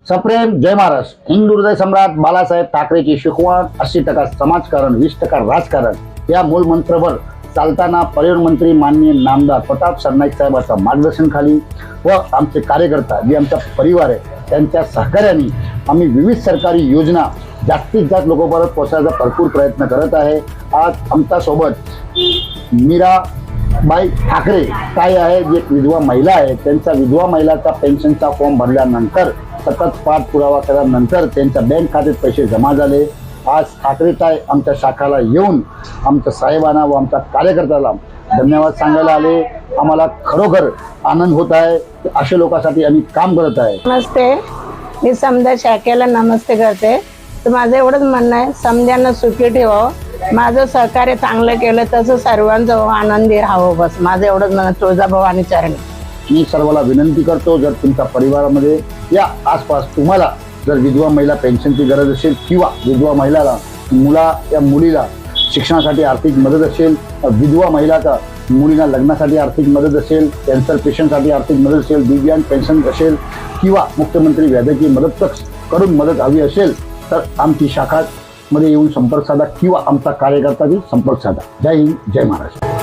सप्रेम जय महाराष्ट्र. हिंदू हृदय सम्राट बाळासाहेब ठाकरेची शिकवण 80% समाजकारण 20% राजकारण या मूल मंत्रवर चालताना परिवहन मंत्री माननीय नामदार प्रताप सरनाईक साहेबांच्या मार्गदर्शनाखाली व आमचे कार्यकर्ता जे आमचा परिवार आहे त्यांच्या सहकार्याने आम्ही विविध सरकारी योजना जास्तीत जास्त लोकांपर्यंत पोहोचण्याचा भरपूर प्रयत्न करत आहे. आज आमच्या सोबत मीराबाई ठाकरे काय आहे, जे विधवा महिला आहे, त्यांचा विधवा महिलाचा पेन्शनचा फॉर्म भरल्यानंतर सतत पाठपुरावा केल्यानंतर त्यांच्या बँक खात्यात पैसे जमा झाले. आज ठाकरेताई आमच्या शाखाला येऊन आमच्या साहेबांना व आमच्या कार्यकर्त्याला धन्यवाद सांगायला आले. आम्हाला खरोखर आनंद होत आहे. अशा लोकांसाठी आम्ही काम करत आहे. नमस्ते, मी समजा शाखेला नमस्ते करते. तर माझं एवढंच म्हणणं आहे, समध्यांना सुखी ठेवावं, माझं सहकार्य चांगलं केलं तसं सर्वांचं आनंदी राहावं. बस माझं एवढंच म्हणणं. तुळजाभवानी चरणी मी सर्वांना विनंती करतो, जर तुमच्या परिवारामध्ये या आसपास तुम्हाला जर विधवा महिला पेन्शनची गरज असेल किंवा विधवा महिलाला मुलीला शिक्षणासाठी आर्थिक मदत असेल, विधवा महिलाचा मुलीला लग्नासाठी आर्थिक मदत असेल, कॅन्सर पेशंटसाठी आर्थिक मदत असेल, दिव्यांग पेन्शन असेल किंवा मुख्यमंत्री वैद्यकीय मदत करून मदत हवी असेल तर आमची शाखामध्ये येऊन संपर्क साधा किंवा आमचा कार्यकर्त्याशी संपर्क साधा. जय हिंद, जय महाराष्ट्र.